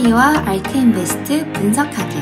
체리와 알크인베스트 분석하기.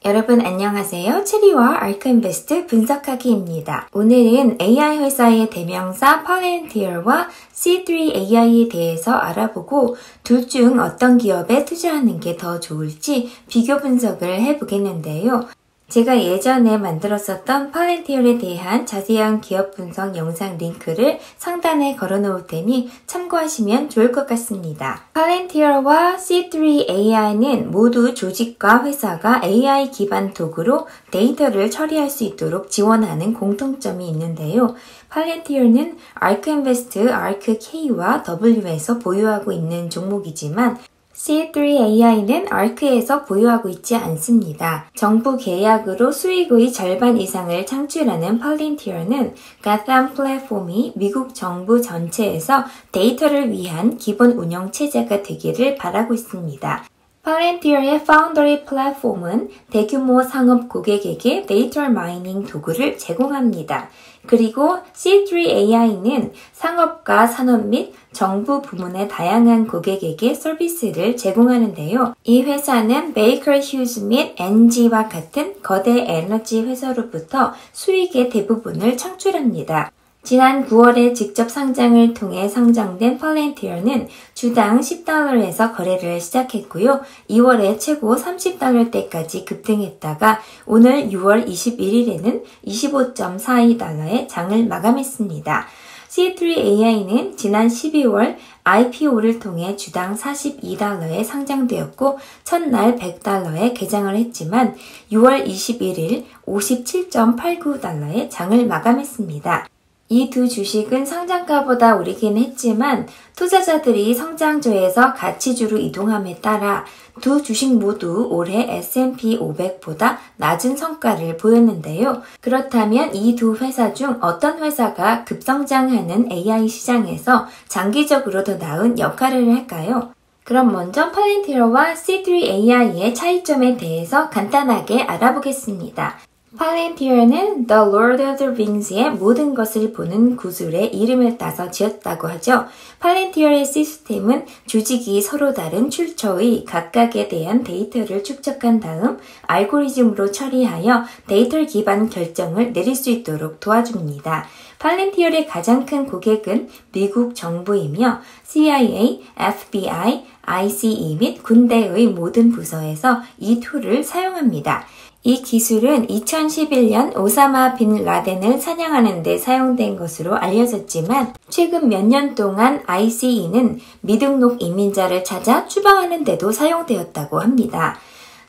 여러분 안녕하세요. 체리와 알크인베스트 분석하기입니다. 오늘은 AI 회사의 대명사 팔랜티어와 C3AI에 대해서 알아보고 둘 중 어떤 기업에 투자하는 게 더 좋을지 비교 분석을 해보겠는데요. 제가 예전에 만들었었던 팔랜티어에 대한 자세한 기업 분석 영상 링크를 상단에 걸어 놓을 테니 참고하시면 좋을 것 같습니다. 팔랜티어와 C3AI는 모두 조직과 회사가 AI 기반 도구로 데이터를 처리할 수 있도록 지원하는 공통점이 있는데요. 팔랜티어는 ARK인베스트, ARKK와 W에서 보유하고 있는 종목이지만 C3AI는 ARK에서 보유하고 있지 않습니다. 정부 계약으로 수익의 절반 이상을 창출하는 팔랜티어는 가탐 플랫폼이 미국 정부 전체에서 데이터를 위한 기본 운영 체제가 되기를 바라고 있습니다. 팔랜티어의 파운더리 플랫폼은 대규모 상업 고객에게 데이터 마이닝 도구를 제공합니다. 그리고 C3AI는 상업과 산업 및 정부 부문의 다양한 고객에게 서비스를 제공하는데요. 이 회사는 베이커 휴즈 및 NG와 같은 거대 에너지 회사로부터 수익의 대부분을 창출합니다. 지난 9월에 직접 상장을 통해 상장된 팔랜티어는 주당 $10에서 거래를 시작했고요. 2월에 최고 $30대까지 급등했다가 오늘 6월 21일에는 $25.42에 장을 마감했습니다. C3AI는 지난 12월 IPO를 통해 주당 $42에 상장되었고 첫날 $100에 개장을 했지만 6월 21일 $57.89에 장을 마감했습니다. 이 두 주식은 상장가보다 오르긴 했지만 투자자들이 성장주에서 가치주로 이동함에 따라 두 주식 모두 올해 S&P 500보다 낮은 성과를 보였는데요. 그렇다면 이 두 회사 중 어떤 회사가 급성장하는 AI 시장에서 장기적으로 더 나은 역할을 할까요? 그럼 먼저 팔랜티어와 C3AI의 차이점에 대해서 간단하게 알아보겠습니다. 팔랜티어는 The Lord of the Rings의 모든 것을 보는 구슬의 이름을 따서 지었다고 하죠. 팔랜티어의 시스템은 조직이 서로 다른 출처의 각각에 대한 데이터를 축적한 다음 알고리즘으로 처리하여 데이터 기반 결정을 내릴 수 있도록 도와줍니다. 팔랜티어의 가장 큰 고객은 미국 정부이며 CIA, FBI, ICE 및 군대의 모든 부서에서 이 툴을 사용합니다. 이 기술은 2011년 오사마 빈 라덴을 사냥하는 데 사용된 것으로 알려졌지만 최근 몇 년 동안 ICE는 미등록 이민자를 찾아 추방하는 데도 사용되었다고 합니다.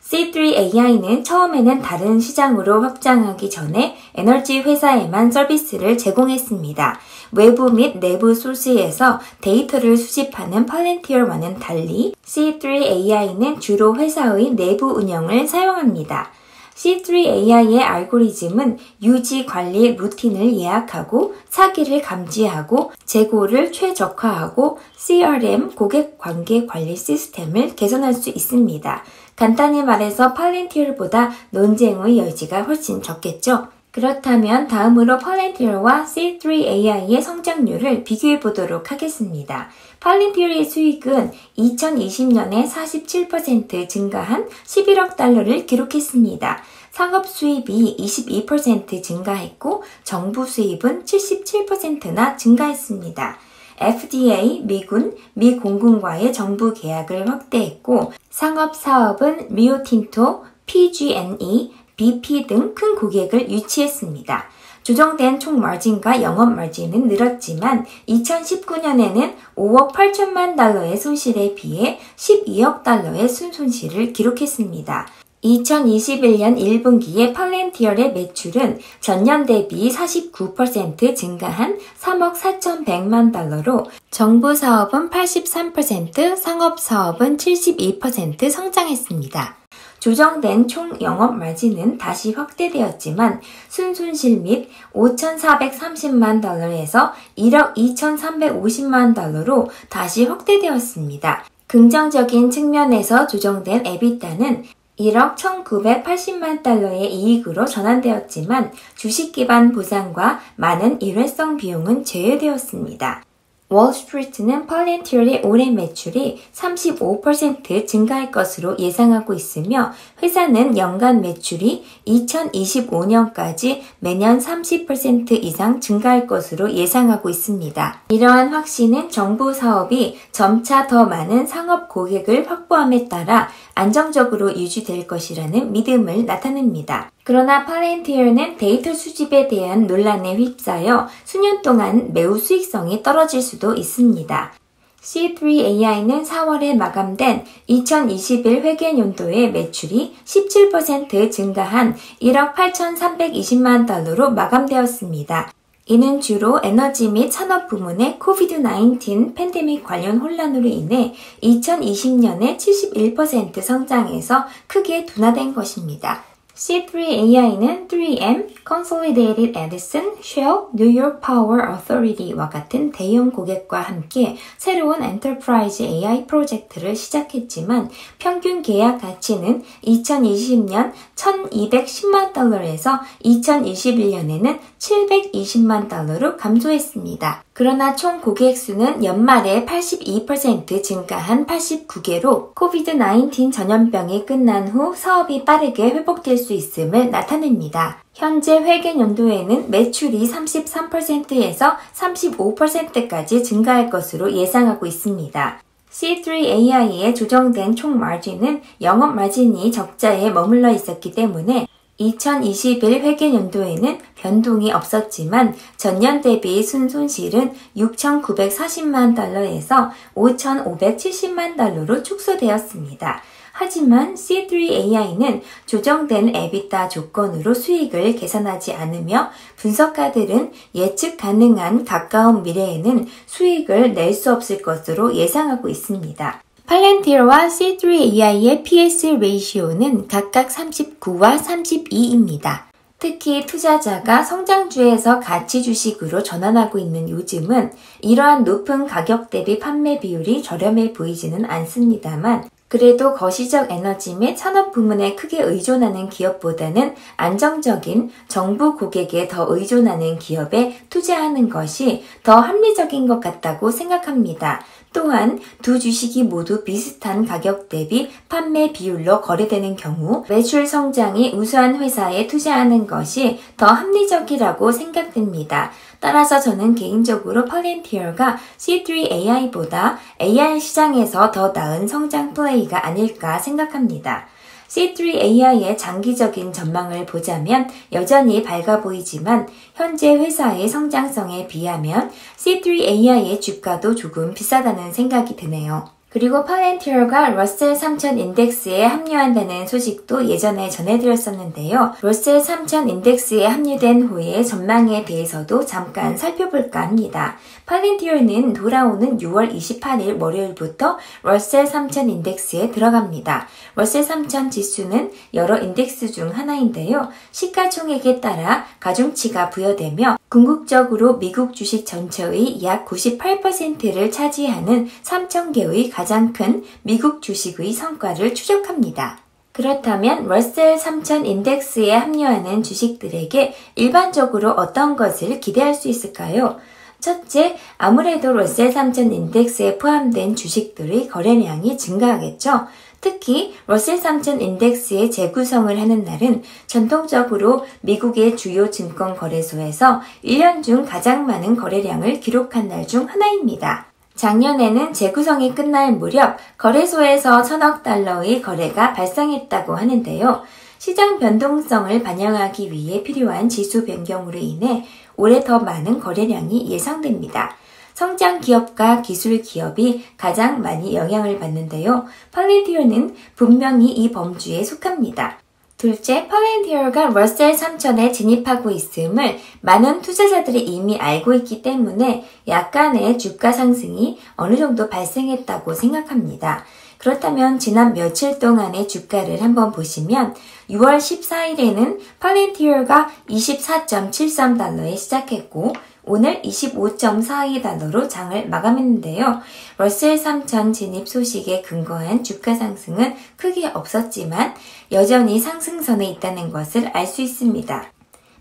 C3AI는 처음에는 다른 시장으로 확장하기 전에 에너지 회사에만 서비스를 제공했습니다. 외부 및 내부 소스에서 데이터를 수집하는 팔랜티어와는 달리 C3AI는 주로 회사의 내부 운영을 사용합니다. C3AI의 알고리즘은 유지 관리 루틴을 예약하고 사기를 감지하고 재고를 최적화하고 CRM 고객 관계 관리 시스템을 개선할 수 있습니다. 간단히 말해서 팔랜티어보다 논쟁의 여지가 훨씬 적겠죠? 그렇다면 다음으로 팔랜티어와 C3AI의 성장률을 비교해 보도록 하겠습니다. 팔랜티어의 수익은 2020년에 47% 증가한 $11억 기록했습니다. 상업 수입이 22% 증가했고 정부 수입은 77%나 증가했습니다. FDA, 미군, 미 공군과의 정부 계약을 확대했고 상업 사업은 리오틴토, PG&E, BP 등 큰 고객을 유치했습니다. 조정된 총 마진과 영업 마진은 늘었지만 2019년에는 $5억 8천만 의 손실에 비해 $12억 순손실을 기록했습니다. 2021년 1분기에 팔랜티어의 매출은 전년 대비 49% 증가한 $3억 4,100만 정부 사업은 83%, 상업 사업은 72% 성장했습니다. 조정된 총 영업 마진은 다시 확대되었지만 순손실 및 $5,430만 에서 $1억 2,350만 다시 확대되었습니다. 긍정적인 측면에서 조정된 EBITDA는 1억 1980만 달러의 이익으로 전환되었지만 주식 기반 보상과 많은 일회성 비용은 제외되었습니다. 월스트리트는 팔렌티얼의 올해 매출이 35% 증가할 것으로 예상하고 있으며 회사는 연간 매출이 2025년까지 매년 30% 이상 증가할 것으로 예상하고 있습니다. 이러한 확신은 정부 사업이 점차 더 많은 상업 고객을 확보함에 따라 안정적으로 유지될 것이라는 믿음을 나타냅니다. 그러나 팔렌티얼은 데이터 수집에 대한 논란에 휩싸여 수년 동안 매우 수익성이 떨어질 수도 있습니다. C3AI는 4월에 마감된 2021 회계연도의 매출이 17% 증가한 1억 8,320만 달러로 마감되었습니다. 이는 주로 에너지 및 산업 부문의 코비드-19 팬데믹 관련 혼란으로 인해 2020년에 71% 성장해서 크게 둔화된 것입니다. C3AI는 3M, Consolidated Edison, Shell, New York Power Authority와 같은 대형 고객과 함께 새로운 엔터프라이즈 AI 프로젝트를 시작했지만 평균 계약 가치는 2020년 1,210만 달러에서 2021년에는 720만 달러로 감소했습니다. 그러나 총 고객 수는 연말에 82% 증가한 89개로 코비드-19 전염병이 끝난 후 사업이 빠르게 회복될 수 있음을 나타냅니다. 현재 회계연도에는 매출이 33%에서 35%까지 증가할 것으로 예상하고 있습니다. C3AI의 조정된 총 마진은 영업 마진이 적자에 머물러 있었기 때문에 2021 회계연도에는 변동이 없었지만 전년 대비 순손실은 6,940만 달러에서 5,570만 달러로 축소되었습니다. 하지만 C3AI는 조정된 EBITDA 조건으로 수익을 계산하지 않으며 분석가들은 예측 가능한 가까운 미래에는 수익을 낼 수 없을 것으로 예상하고 있습니다. 팔렌티얼과 C3AI의 PS 레이시오는 각각 39와 32입니다. 특히 투자자가 성장주에서 가치 주식으로 전환하고 있는 요즘은 이러한 높은 가격 대비 판매 비율이 저렴해 보이지는 않습니다만 그래도 거시적 에너지 및 산업 부문에 크게 의존하는 기업보다는 안정적인 정부 고객에 더 의존하는 기업에 투자하는 것이 더 합리적인 것 같다고 생각합니다. 또한 두 주식이 모두 비슷한 가격 대비 판매 비율로 거래되는 경우 매출 성장이 우수한 회사에 투자하는 것이 더 합리적이라고 생각됩니다. 따라서 저는 개인적으로 팔렌티얼가 C3AI보다 AI 시장에서 더 나은 성장 플레이가 아닐까 생각합니다. C3AI의 장기적인 전망을 보자면 여전히 밝아 보이지만 현재 회사의 성장성에 비하면 C3AI의 주가도 조금 비싸다는 생각이 드네요. 그리고 팔렌티얼가 러셀 3000 인덱스에 합류한다는 소식도 예전에 전해드렸었는데요. 러셀 3000 인덱스에 합류된 후의 전망에 대해서도 잠깐 살펴볼까 합니다. 팔렌티얼은 돌아오는 6월 28일 월요일부터 러셀 3000 인덱스에 들어갑니다. 러셀 3000 지수는 여러 인덱스 중 하나인데요. 시가총액에 따라 가중치가 부여되며 궁극적으로 미국 주식 전체의 약 98%를 차지하는 3,000개의 가장 큰 미국 주식의 성과를 추적합니다. 그렇다면 러셀 3000 인덱스에 합류하는 주식들에게 일반적으로 어떤 것을 기대할 수 있을까요? 첫째, 아무래도 러셀 3000 인덱스에 포함된 주식들의 거래량이 증가하겠죠. 특히 러셀 3000 인덱스의 재구성을 하는 날은 전통적으로 미국의 주요 증권 거래소에서 1년 중 가장 많은 거래량을 기록한 날 중 하나입니다. 작년에는 재구성이 끝날 무렵 거래소에서 1,000억 달러의 거래가 발생했다고 하는데요. 시장 변동성을 반영하기 위해 필요한 지수 변경으로 인해 올해 더 많은 거래량이 예상됩니다. 성장 기업과 기술 기업이 가장 많이 영향을 받는데요. 팔렌티얼은 분명히 이 범주에 속합니다. 둘째, 팔렌티얼가 러셀 3000에 진입하고 있음을 많은 투자자들이 이미 알고 있기 때문에 약간의 주가 상승이 어느 정도 발생했다고 생각합니다. 그렇다면 지난 며칠 동안의 주가를 한번 보시면 6월 14일에는 팔렌티얼가 24.73달러에 시작했고 오늘 25.42달러로 장을 마감했는데요. 러셀 3000 진입 소식에 근거한 주가 상승은 크게 없었지만 여전히 상승선에 있다는 것을 알 수 있습니다.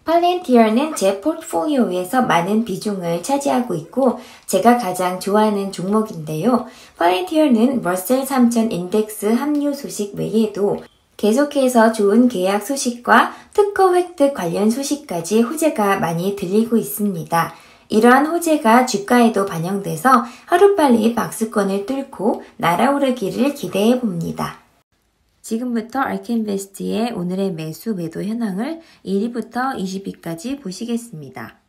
팔렌티어는 제 포트폴리오에서 많은 비중을 차지하고 있고 제가 가장 좋아하는 종목인데요. 팔렌티어는 러셀 3000 인덱스 합류 소식 외에도 계속해서 좋은 계약 소식과 특허 획득 관련 소식까지 호재가 많이 들리고 있습니다. 이러한 호재가 주가에도 반영돼서 하루빨리 박스권을 뚫고 날아오르기를 기대해 봅니다. 지금부터 알케인베스트의 오늘의 매수 매도 현황을 1위부터 20위까지 보시겠습니다.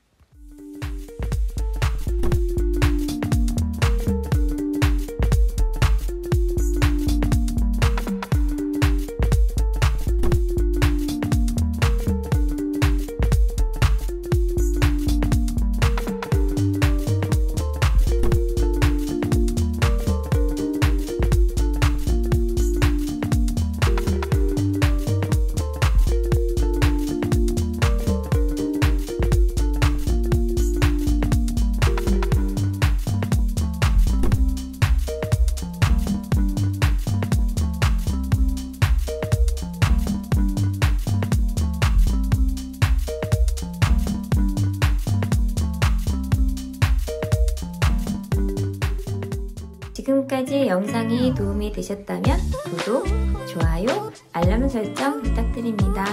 지금까지 영상이 도움이 되셨다면 구독, 좋아요, 알람 설정 부탁드립니다.